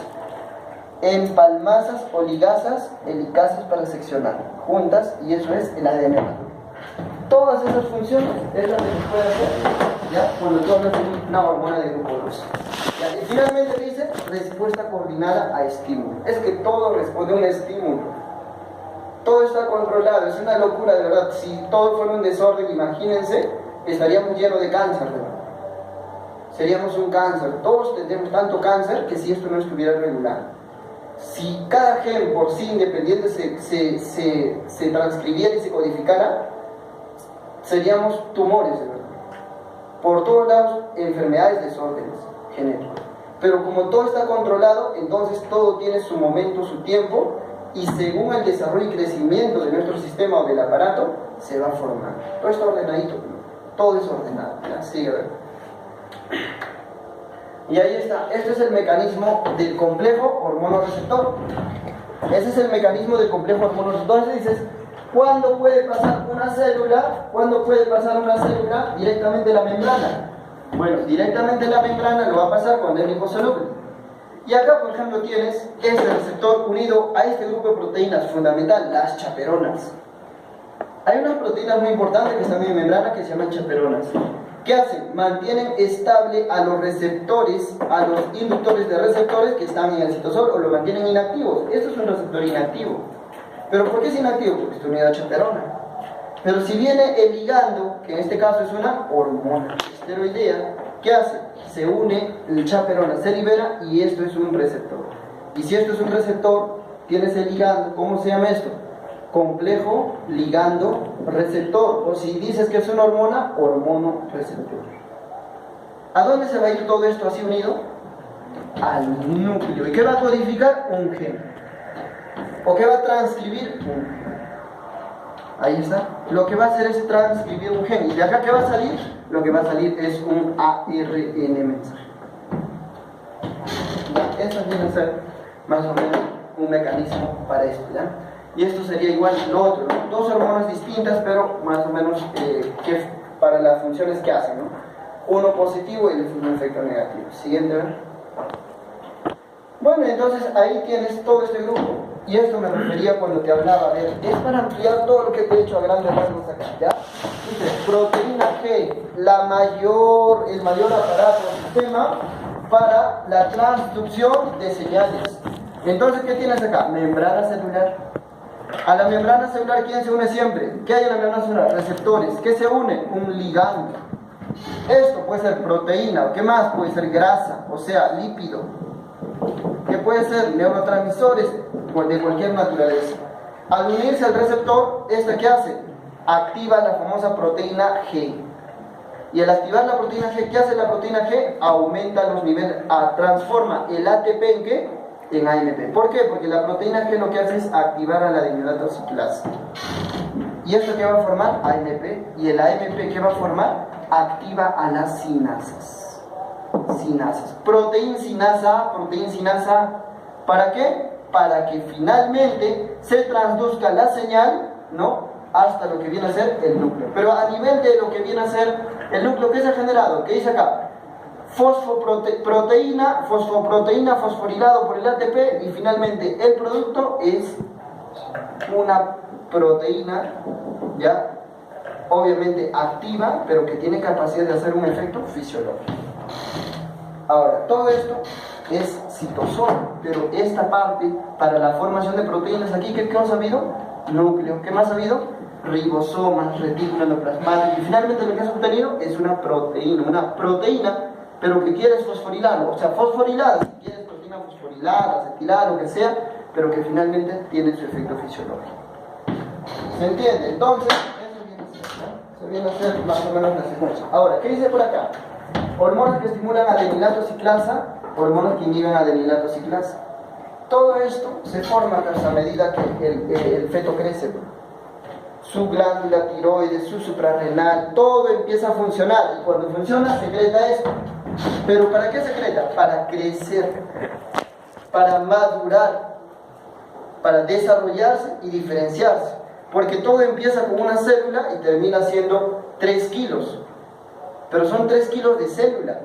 Empalmasas o ligasas, helicasas para seccionar, juntas, y eso es el ADN maduro. Todas esas funciones es lo que se puede hacer, ¿ya? Cuando tú hablas de una hormona de grupo 2. Y finalmente dice respuesta coordinada a estímulo. Es que todo responde a un estímulo. Todo está controlado, es una locura de verdad. Si todo fuera un desorden, imagínense, estaríamos llenos de cáncer, ¿verdad? Seríamos un cáncer. Todos tendríamos tanto cáncer que si esto no estuviera regulado. Si cada gen por sí independiente se transcribiera y se codificara, seríamos tumores, de verdad. Por todos lados, enfermedades, desórdenes genéticos. Pero como todo está controlado, entonces todo tiene su momento, su tiempo, y según el desarrollo y crecimiento de nuestro sistema o del aparato, se va formando. Todo está ordenadito, todo es ordenado. ¿Ya? Sigue, a ver. Y ahí está. Este es el mecanismo del complejo hormono-receptor. Ese es el mecanismo del complejo hormono-receptor. Entonces dices, ¿cuándo puede pasar una célula? ¿Cuándo puede pasar una célula directamente a la membrana? Bueno, directamente a la membrana lo va a pasar cuando es liposoluble. Y acá, por ejemplo, tienes este receptor unido a este grupo de proteínas fundamental, las chaperonas. Hay unas proteínas muy importantes que están en membrana que se llaman chaperonas. ¿Qué hacen? Mantienen estable a los receptores, a los inductores de receptores que están en el citosol, o lo mantienen inactivos. Esto es un receptor inactivo. ¿Pero por qué es inactivo? Porque está unido a chaperona. Pero si viene el ligando, que en este caso es una hormona esteroidea, ¿qué hace? Se une, el chaperona se libera y esto es un receptor. Y si esto es un receptor, tienes el ligando, ¿cómo se llama esto? Complejo ligando receptor. O si dices que es una hormona, hormono receptor. ¿A dónde se va a ir todo esto así unido? Al núcleo. ¿Y qué va a codificar? Un gen. ¿O qué va a transcribir? Un gen. Ahí está. Lo que va a hacer es transcribir un gen. ¿Y de acá qué va a salir? Lo que va a salir es un ARN mensaje. Ya, esto viene a ser más o menos un mecanismo para esto, ¿ya? Y esto sería igual que lo otro, ¿no? Dos hormonas distintas, pero más o menos para las funciones que hacen, ¿no? Uno positivo y un efecto negativo. Siguiente, ¿verdad? Bueno, entonces ahí tienes todo este grupo. Y esto me refería cuando te hablaba, a ver, es para ampliar todo lo que te he hecho a grandes rasgos acá, ¿ya? Dice, proteína G, el mayor aparato o sistema para la transducción de señales. Entonces, ¿qué tienes acá? Membrana celular. A la membrana celular, ¿quién se une siempre? ¿Qué hay en la membrana celular? Receptores. ¿Qué se une? Un ligando. Esto puede ser proteína. ¿Qué más? Puede ser grasa, o sea, lípido. ¿Qué puede ser? Neurotransmisores de cualquier naturaleza. Al unirse al receptor, ¿esta qué hace? Activa la famosa proteína G. Y al activar la proteína G, ¿qué hace la proteína G? Aumenta los niveles, transforma el ATP en ¿qué? En AMP. ¿Por qué? Porque la proteína G lo que hace es activar a la adenilato ciclasa. ¿Y esto qué va a formar? AMP. ¿Y el AMP qué va a formar? Activa a las sinasas. Proteína sinasa, ¿para qué? Para que finalmente se traduzca la señal, ¿no? Hasta lo que viene a ser el núcleo. Pero a nivel de lo que viene a ser el núcleo, ¿qué se ha generado? ¿Qué dice acá? Fosfoproteína fosforilado por el ATP y finalmente el producto es una proteína, ¿ya? Obviamente activa, pero que tiene capacidad de hacer un efecto fisiológico. Ahora, todo esto es citosol, pero esta parte para la formación de proteínas aquí, ¿qué ha habido? Núcleo. ¿Qué más ha habido? Ribosomas, retículo endoplasmático, y finalmente lo que has obtenido es una proteína, pero que quieres fosforilar, o sea, fosforilada, si quieres proteína fosforilada, acetilada, lo que sea, pero que finalmente tiene su efecto fisiológico. ¿Se entiende? Entonces, eso viene a ser más o menos la secuencia. Ahora, ¿qué dice por acá? Hormonas que estimulan adenilato ciclasa, hormonas que inhiben adenilato ciclasa. Todo esto se forma a medida que el feto crece. Su glándula tiroides, su suprarrenal, todo empieza a funcionar. Y cuando funciona, secreta esto. ¿Pero para qué secreta? Para crecer, para madurar, para desarrollarse y diferenciarse. Porque todo empieza con una célula y termina siendo 3 kilos. Pero son 3 kilos de célula.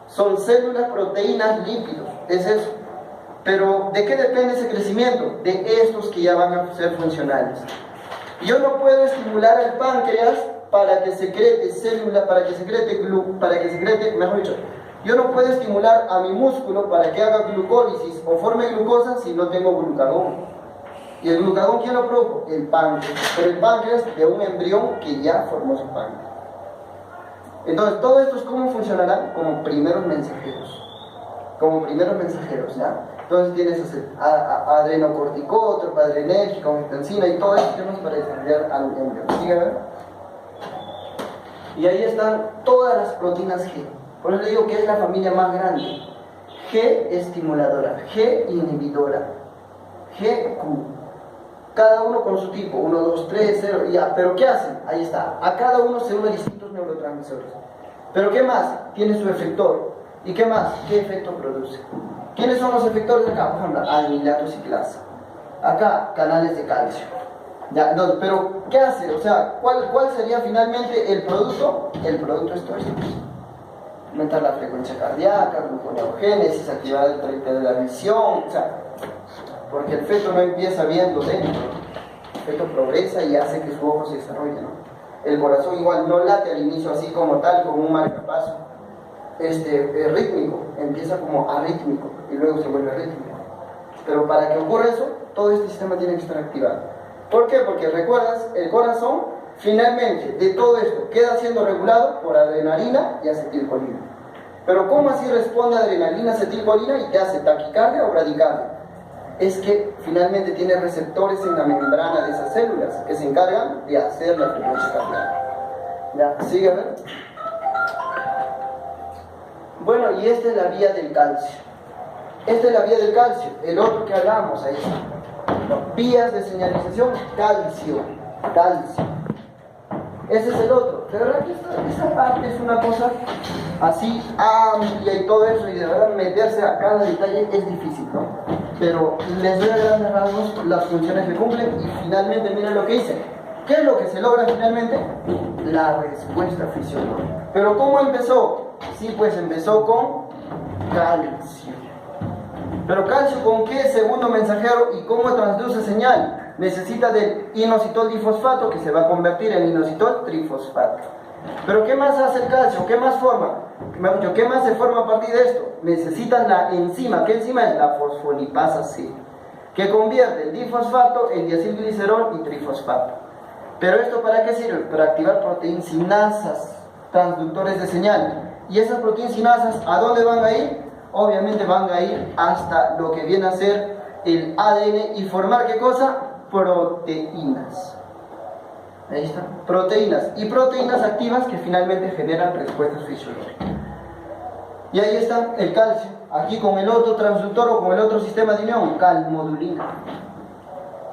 Son células, proteínas, lípidos. Es eso. Pero ¿de qué depende ese crecimiento? De estos que ya van a ser funcionales. Yo no puedo estimular al páncreas para que secrete célula, para que secrete, mejor dicho, yo no puedo estimular a mi músculo para que haga glucólisis o forme glucosa si no tengo glucagón. ¿Y el glucagón quién lo produjo? El páncreas. Pero el páncreas de un embrión que ya formó su páncreas. Entonces, todo esto es cómo funcionará como primeros mensajeros. ¿Ya? Entonces tienes adrenocorticol, tropadrenérgica, angiotensina y todo eso tenemos para desarrollar al embrión. ¿Sí? Y ahí están todas las proteínas G. Por eso le digo que es la familia más grande. G estimuladora, G inhibidora, GQ. Cada uno con su tipo, 1, 2, 3, 0, ya. ¿Pero qué hacen? Ahí está. A cada uno se unen distintos neurotransmisores. ¿Pero qué más? Tiene su efector. ¿Y qué más? ¿Qué efecto produce? ¿Quiénes son los efectores de acá? Por ejemplo, adenilato ciclasa. Acá, canales de calcio. Ya, entonces, pero ¿qué hace? O sea, ¿cuál sería finalmente el producto? El producto es todo esto. Aumentar la frecuencia cardíaca, gluconeogénesis, activar el tracto de la visión, o sea, porque el feto no empieza viendo dentro, el feto progresa y hace que su ojo se desarrolle, ¿no? El corazón igual no late al inicio así como tal, como un marcapaso rítmico, empieza como arrítmico y luego se vuelve rítmico. Pero para que ocurra eso, todo este sistema tiene que estar activado. ¿Por qué? Porque recuerdas, el corazón finalmente de todo esto queda siendo regulado por adrenalina y acetilcolina. Pero ¿cómo así responde adrenalina, acetilcolina y te hace taquicardia o bradicardia? Es que finalmente tiene receptores en la membrana de esas células que se encargan de hacer la frecuencia cardíaca. ¿Ya? ¿Sigue a ver? Bueno, y esta es la vía del calcio. Esta es la vía del calcio, el otro que hablamos ahí. Vías de señalización, calcio. Ese es el otro. De verdad que esta parte es una cosa así amplia y todo eso, y de verdad meterse a cada detalle es difícil, ¿no? Pero les doy a grandes rasgos las funciones que cumplen y finalmente miren lo que hice. ¿Qué es lo que se logra finalmente? La respuesta fisiológica. ¿Pero cómo empezó? Sí, pues empezó con calcio. ¿Pero calcio con qué? Segundo mensajero. ¿Y cómo transduce señal? Necesita del inositol difosfato que se va a convertir en inositol trifosfato. ¿Pero qué más hace el calcio? ¿Qué más forma? ¿Qué más se forma a partir de esto? Necesitan la enzima. ¿Qué enzima es? La fosfolipasa C, que convierte el difosfato en diacilglicerol y trifosfato. ¿Pero esto para qué sirve? Para activar proteinsinasas, transductores de señal. ¿Y esas proteinsinasas a dónde van a ir? Obviamente van a ir hasta lo que viene a ser el ADN y formar ¿qué cosa? Proteínas. Ahí está, proteínas. Y proteínas activas que finalmente generan respuestas fisiológicas. Y ahí está el calcio, aquí con el otro transductor o con el otro sistema de unión, calmodulina.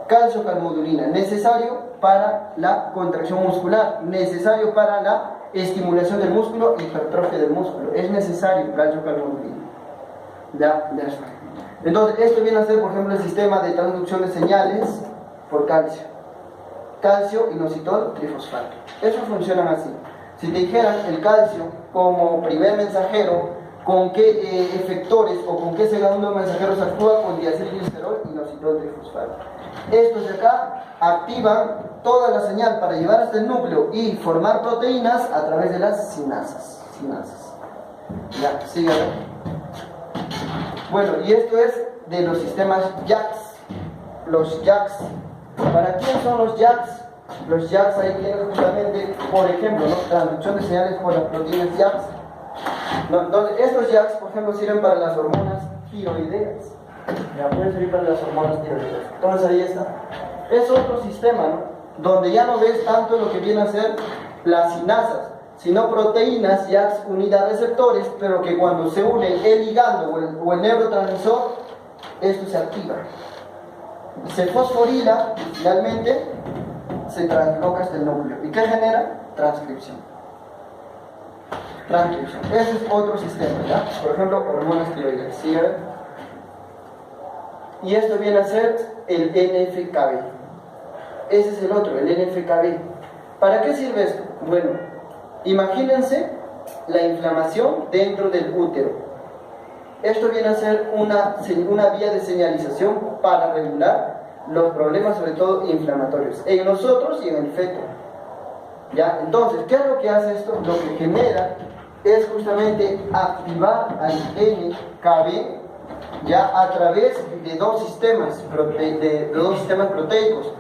Calcio-calmodulina, necesario para la contracción muscular, necesario para la estimulación del músculo, hipertrofia del músculo. Es necesario calcio-calmodulina. Ya está. Entonces, esto viene a ser, por ejemplo, el sistema de transducción de señales por calcio. Calcio, inositol, trifosfato. Eso funcionan así. Si te dijeran el calcio como primer mensajero, ¿con qué efectores o con qué segundo mensajeros actúa? Con diacilglicerol, inositol, trifosfato. Estos de acá activan toda la señal para llevar hasta el núcleo y formar proteínas a través de las sinasas. Ya, sigue a ver. Bueno, y esto es de los sistemas JAKs. Los JAKs. ¿Para quién son los JAKs? Los JAKs ahí tienen justamente, por ejemplo, ¿no? Transducción de señales por las proteínas JAKs. Entonces, estos JAKs, por ejemplo, sirven para las hormonas tiroideas. Ya pueden servir para las hormonas tiroideas. Entonces ahí está. Es otro sistema, ¿no? Donde ya no ves tanto lo que viene a ser las sinasas, sino proteínas JAKs unidas a receptores, pero que cuando se une el ligando o el neurotransmisor, esto se activa. Se fosforila y finalmente se transloca hasta el núcleo. ¿Y qué genera? Transcripción. Ese es otro sistema, ¿ya? Por ejemplo, hormonas tiroideas. ¿Sí? Y esto viene a ser el NF-κB. Ese es el otro, el NF-κB. ¿Para qué sirve esto? Bueno, imagínense la inflamación dentro del útero. Esto viene a ser una vía de señalización para regular los problemas, sobre todo inflamatorios, en nosotros y en el feto. ¿Ya? Entonces, ¿qué es lo que hace esto? Lo que genera es justamente activar al NKB ya a través de dos sistemas proteicos.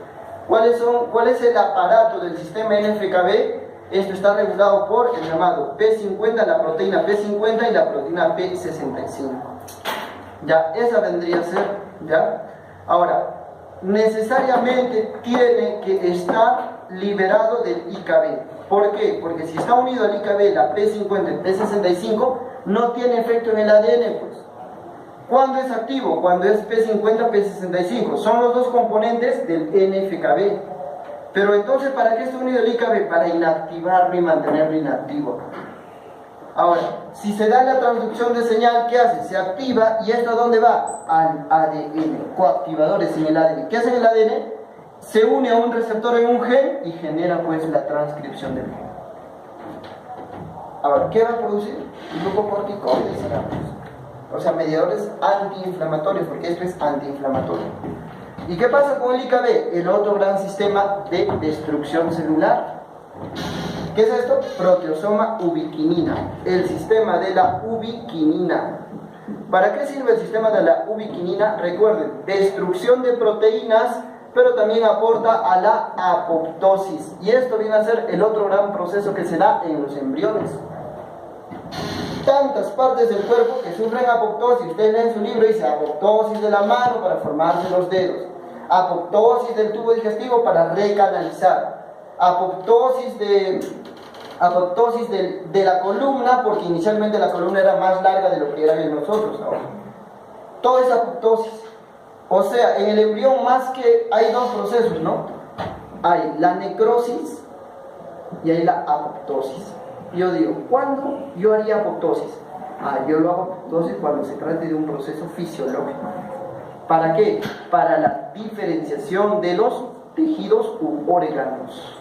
¿Cuál es el aparato del sistema NF-κB? Esto está regulado por el llamado P50, la proteína P50 y la proteína P65. Ya, esa vendría a ser, ¿ya? Ahora, necesariamente tiene que estar liberado del IKB. ¿Por qué? Porque si está unido al IKB, la P50 y P65, no tiene efecto en el ADN, pues. ¿Cuándo es activo? Cuando es P50, P65. Son los dos componentes del NF-κB. Pero entonces, ¿para qué está unido el IKB? Para inactivarlo y mantenerlo inactivo. Ahora, si se da la transducción de señal, ¿qué hace? Se activa y ¿esto a dónde va? Al ADN, coactivadores en el ADN. ¿Qué hace en el ADN? Se une a un receptor en un gen y genera pues la transcripción del gen. Ahora, ¿qué va a producir? Glucocorticoides, o sea, mediadores antiinflamatorios, porque esto es antiinflamatorio. ¿Y qué pasa con el IKB? El otro gran sistema de destrucción celular. ¿Qué es esto? Proteosoma ubiquinina. El sistema de la ubiquinina. ¿Para qué sirve el sistema de la ubiquinina? Recuerden, destrucción de proteínas pero también aporta a la apoptosis. Y esto viene a ser el otro gran proceso que se da en los embriones. Tantas partes del cuerpo que sufren apoptosis. Usted lee en su libro y dice apoptosis de la mano para formarse los dedos, apoptosis del tubo digestivo para recanalizar, apoptosis de la columna, porque inicialmente la columna era más larga de lo que era en nosotros ahora. Todo es apoptosis. O sea, en el embrión más que hay dos procesos, ¿no? Hay la necrosis y hay la apoptosis. Yo digo, ¿cuándo yo haría apoptosis? Yo lo hago apoptosis cuando se trate de un proceso fisiológico. ¿Para qué? Para la diferenciación de los tejidos u órganos.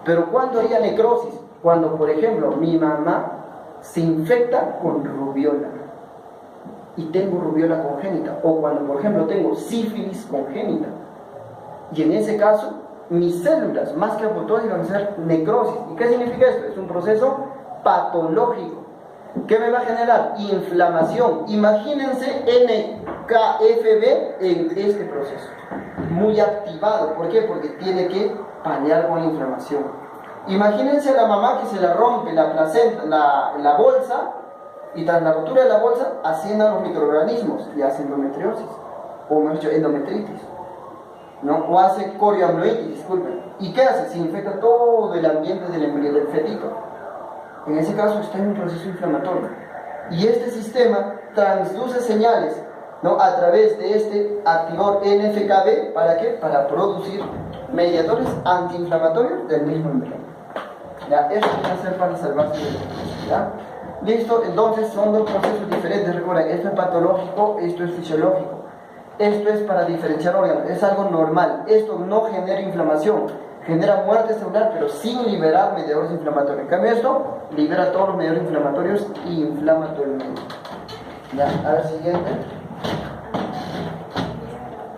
Pero ¿cuándo haría necrosis? Cuando, por ejemplo, mi mamá se infecta con rubiola y tengo rubiola congénita, o cuando, por ejemplo, tengo sífilis congénita, y en ese caso mis células, más que apoptosis, van a ser necrosis. ¿Y qué significa esto? Es un proceso patológico. ¿Qué me va a generar? Inflamación. Imagínense NKFB en este proceso, muy activado. ¿Por qué? Porque tiene que paliar con la inflamación. Imagínense a la mamá que se le rompe la placenta, la bolsa, y tras la rotura de la bolsa asciendan los microorganismos y hace endometriosis, o mejor dicho, endometritis, ¿no? O hace corioamnionitis, disculpen. ¿Y qué hace? Se infecta todo el ambiente del embrión del fetito. En ese caso está en un proceso inflamatorio. Y este sistema transduce señales, ¿no?, a través de este activador NFKB. ¿Para qué? Para producir mediadores antiinflamatorios del mismo embrión. ¿Ya? Esto va a ser para salvarse del proceso. ¿Ya? Listo, entonces son dos procesos diferentes. Recuerden, esto es patológico, esto es fisiológico. Esto es para diferenciar órganos, es algo normal. Esto no genera inflamación, genera muerte celular, pero sin liberar mediadores inflamatorios. En cambio, esto libera todos los mediadores inflamatorios y inflama todo el medio. Ya, a ver, siguiente.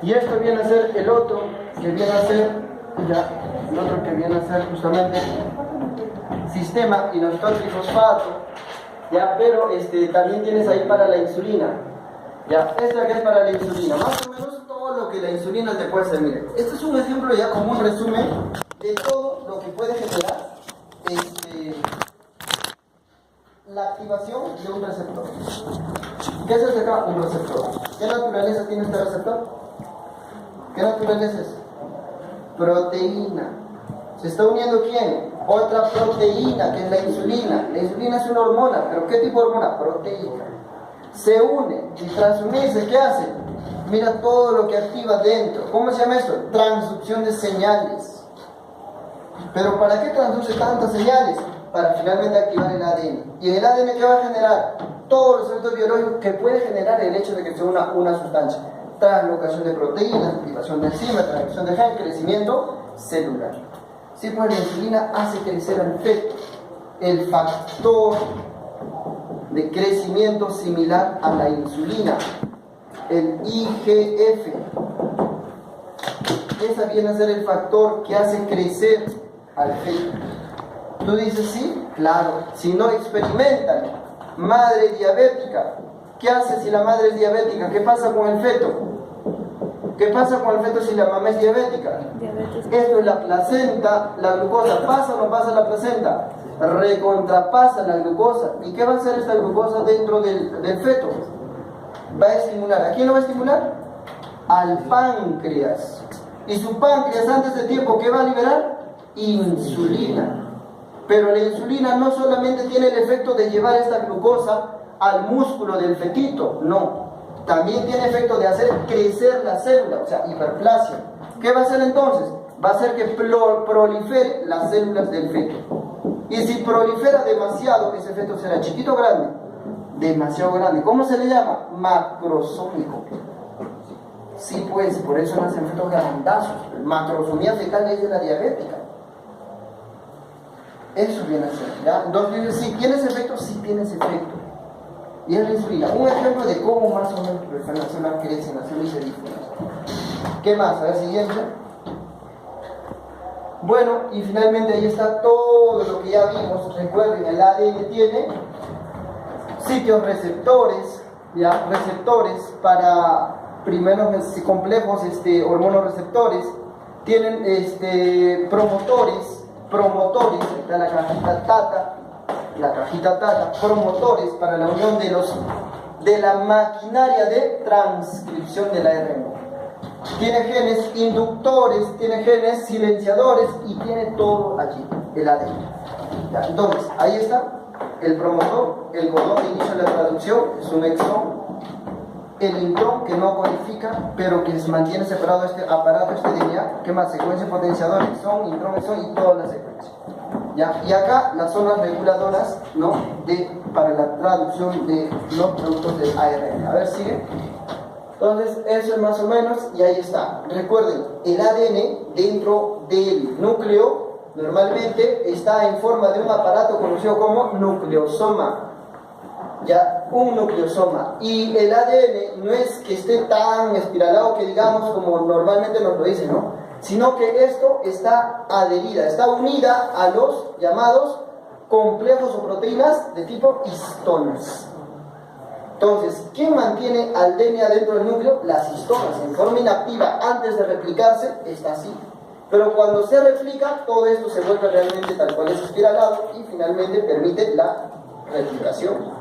Y esto viene a ser el otro, que viene a ser, ya, el otro que viene a ser justamente sistema inositol-trifosfato, ya, pero también tienes ahí para la insulina. Ya, esta que es para la insulina, más o menos todo lo que la insulina te puede hacer. Miren, este es un ejemplo ya como un resumen de todo lo que puede generar la activación de un receptor. ¿Qué es este acá? Un receptor. ¿Qué naturaleza tiene este receptor? ¿Qué naturaleza es? Proteína. ¿Se está uniendo quién? Otra proteína, que es la insulina. La insulina es una hormona, pero ¿qué tipo de hormona? Proteína. Se une, y tras unirse, ¿qué hace? Mira todo lo que activa dentro. ¿Cómo se llama esto? Transducción de señales. ¿Pero para qué transduce tantas señales? Para finalmente activar el ADN. ¿Y en el ADN qué va a generar? Todos los efectos biológicos que puede generar el hecho de que se una sustancia. Translocación de proteínas, activación de enzimas, transcripción de gen, crecimiento celular. Sí, pues la insulina hace crecer al feto. El factor de crecimiento similar a la insulina, el IGF. Ese viene a ser el factor que hace crecer al feto. Tú dices sí, claro. Si no experimentan, madre diabética, ¿qué hace si la madre es diabética? ¿Qué pasa con el feto? ¿Qué pasa con el feto si la mamá es diabética? Esto es la placenta, la glucosa. ¿Pasa o no pasa la placenta? Recontrapasa la glucosa. ¿Y qué va a hacer esta glucosa dentro del feto? Va a estimular. ¿A quién lo va a estimular? Al páncreas. ¿Y su páncreas antes de tiempo qué va a liberar? Insulina. Pero la insulina no solamente tiene el efecto de llevar esta glucosa al músculo del fetito, no. También tiene efecto de hacer crecer la célula, o sea, hiperplasia. ¿Qué va a hacer entonces? Va a hacer que prolifere las células del feto. Y si prolifera demasiado, ese feto será chiquito o grande. Demasiado grande. ¿Cómo se le llama? Macrosómico. Sí, pues, por eso nacen fetos grandazos. Macrosomía fetal es de la diabética. Eso viene a ser, ¿ya? Entonces, si tienes efecto, sí tienes efecto. Y es la insulina. Un ejemplo de cómo más o menos las células crecen, las células se difunden. ¿Qué más? A ver, siguiente. Bueno, y finalmente ahí está todo lo que ya vimos. Recuerden, el ADN tiene sitios receptores, ¿ya? Receptores para primeros complejos hormonoreceptores, tienen promotores, está la cajita tata, promotores para la unión de la maquinaria de transcripción del ARN. Tiene genes inductores, tiene genes silenciadores y tiene todo allí, el ADN. ¿Ya? Entonces, ahí está el promotor, el codón de inicio de la traducción, es un exón. El intrón, que no codifica, pero que mantiene separado este aparato, este DNA. ¿Qué más? Secuencia potenciadora, exón, intrón, exón y toda la secuencia. ¿Ya? Y acá las zonas reguladoras, ¿no? Para la traducción de los productos del ARN. A ver, sigue. Entonces, eso es más o menos, y ahí está. Recuerden, el ADN dentro del núcleo normalmente está en forma de un aparato conocido como nucleosoma. Ya, un nucleosoma. Y el ADN no es que esté tan espiralado que digamos como normalmente nos lo dicen, ¿no? Sino que esto está adherida, está unida a los llamados complejos o proteínas de tipo histonas. Entonces, ¿qué mantiene al DNA dentro del núcleo? Las histonas. En forma inactiva, antes de replicarse, está así. Pero cuando se replica, todo esto se vuelve realmente tal cual es espiralado y finalmente permite la replicación.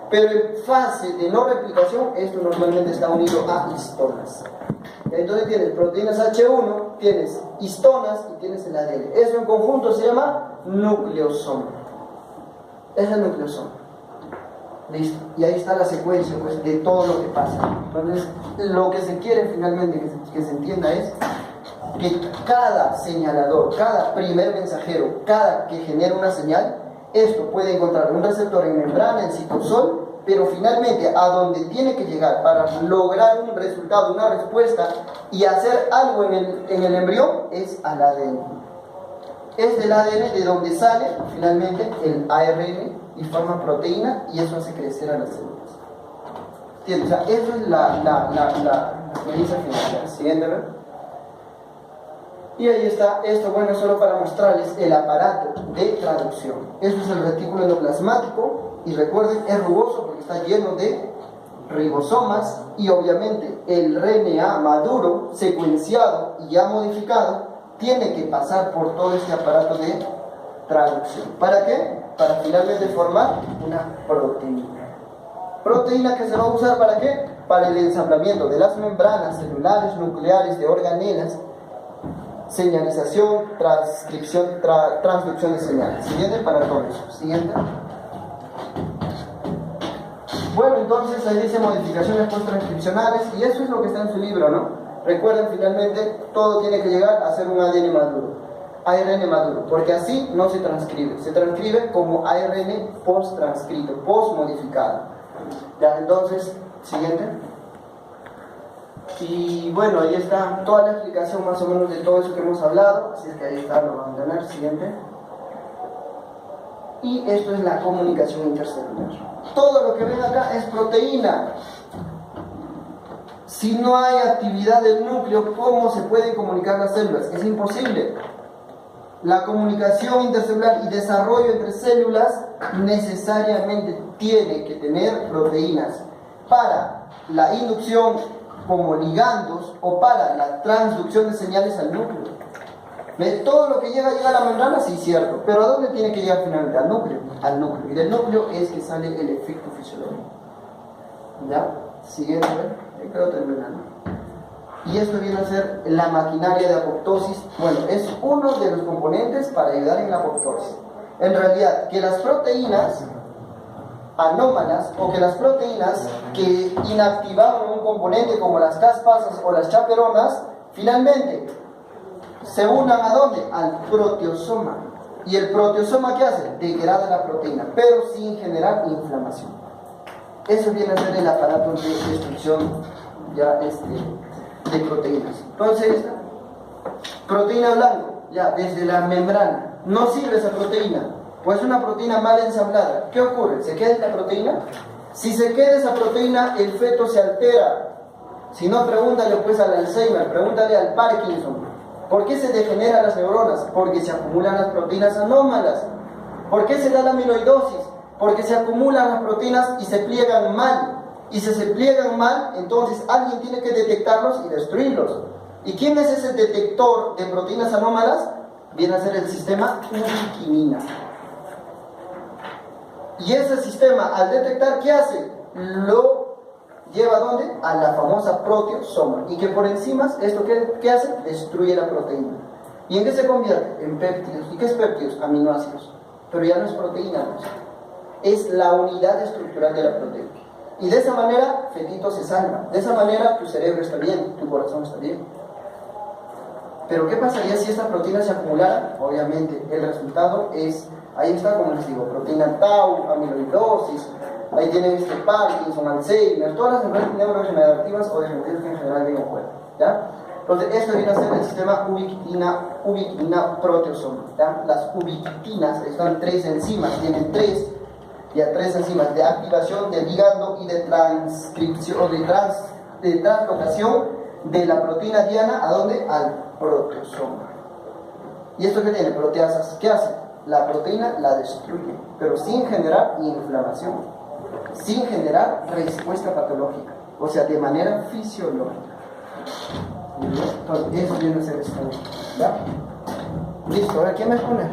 Pero en fase de no replicación, esto normalmente está unido a histonas. Entonces tienes proteínas H1, tienes histonas y tienes el ADN. Eso en conjunto se llama nucleosoma. Es el nucleosoma. Listo. Y ahí está la secuencia, pues, de todo lo que pasa. Entonces, lo que se quiere finalmente que se entienda es que cada señalador, cada primer mensajero, cada que genera una señal, esto puede encontrar un receptor en membrana, en citosol, pero finalmente a donde tiene que llegar para lograr un resultado, una respuesta y hacer algo en el embrión es al ADN. Es del ADN de donde sale finalmente el ARN y forma proteína y eso hace crecer a las células. ¿Entiendes? O sea, eso es la premisa final. Siguiente, ¿verdad? Y ahí está, esto bueno, solo para mostrarles el aparato de traducción. Eso es el retículo endoplasmático y recuerden, es rugoso porque está lleno de ribosomas y obviamente el RNA maduro, secuenciado y ya modificado, tiene que pasar por todo este aparato de traducción. ¿Para qué? Para finalmente formar una proteína. Proteína que se va a usar ¿para qué? Para el ensamblamiento de las membranas celulares nucleares de organelas, señalización, transcripción, transducción de señales. Siguiente para todo eso. Siguiente. Bueno, entonces ahí dice modificaciones post-transcripcionales y eso es lo que está en su libro, ¿no? Recuerden, finalmente, todo tiene que llegar a ser un ADN maduro. ARN maduro, porque así no se transcribe como ARN post-transcrito, post-modificado. Ya, entonces, siguiente. Y bueno, ahí está toda la explicación más o menos de todo eso que hemos hablado, así es que ahí está, lo van a tener, siguiente. Y esto es la comunicación intercelular. Todo lo que ven acá es proteína. Si no hay actividad del núcleo, ¿cómo se pueden comunicar las células? Es imposible. La comunicación intercelular y desarrollo entre células necesariamente tiene que tener proteínas para la inducción como ligandos o para la transducción de señales al núcleo. Todo lo que llega a la membrana, sí, cierto, pero ¿a dónde tiene que llegar finalmente? Al núcleo. Al núcleo. Y del núcleo es que sale el efecto fisiológico. ¿Ya? Siguiente, ahí quedó terminando. Y esto viene a ser la maquinaria de apoptosis. Bueno, es uno de los componentes para ayudar en la apoptosis. En realidad, que las proteínas anómalas o que las proteínas que inactivaron un componente como las caspasas o las chaperonas, finalmente se unan ¿a dónde? Al proteosoma. ¿Y el proteosoma qué hace? Degrada la proteína, pero sin generar inflamación. Eso viene a ser el aparato de destrucción ya de proteínas. Entonces, proteína blanco, ya desde la membrana, no sirve esa proteína, pues es una proteína mal ensamblada. ¿Qué ocurre? ¿Se queda esta proteína? Si se queda esa proteína, el feto se altera. Si no, pregúntale pues al Alzheimer, pregúntale al Parkinson. ¿Por qué se degeneran las neuronas? Porque se acumulan las proteínas anómalas. ¿Por qué se da la amiloidosis? Porque se acumulan las proteínas y se pliegan mal. y si se pliegan mal, entonces alguien tiene que detectarlos y destruirlos. ¿Y quién es ese detector de proteínas anómalas? Viene a ser el sistema ubiquinina. Y ese sistema, al detectar, ¿qué hace? Lo lleva ¿a dónde? A la famosa proteosoma. Y que por enzimas, ¿esto qué hace? Destruye la proteína. ¿Y en qué se convierte? En péptidos. ¿Y qué es péptidos? Aminoácidos. Pero ya no es proteína, ¿no? Es la unidad estructural de la proteína. Y de esa manera, fetito se salva. De esa manera, tu cerebro está bien, tu corazón está bien. Pero ¿qué pasaría si esta proteína se acumulara? Obviamente, el resultado es, ahí está, como les digo, proteína tau, amiloidosis, ahí tienen Parkinson, Alzheimer, todas las enfermedades neurodegenerativas o degenerativas que en general vienen fuera, ¿ya? Entonces, esto viene a ser el sistema ubiquitina proteosoma, ¿ya? Las ubiquitinas, están 3 enzimas, tienen 3 enzimas de activación, de ligando y de transcripción, o de translocación de la proteína diana, ¿a dónde? Al proteosoma. ¿Y esto qué tiene? Proteasas. ¿Qué hace? La proteína la destruye, pero sin generar inflamación, sin generar respuesta patológica, o sea, de manera fisiológica. Entonces, eso viene a ser esto, ¿ya? Listo, a ver, ¿qué me pone?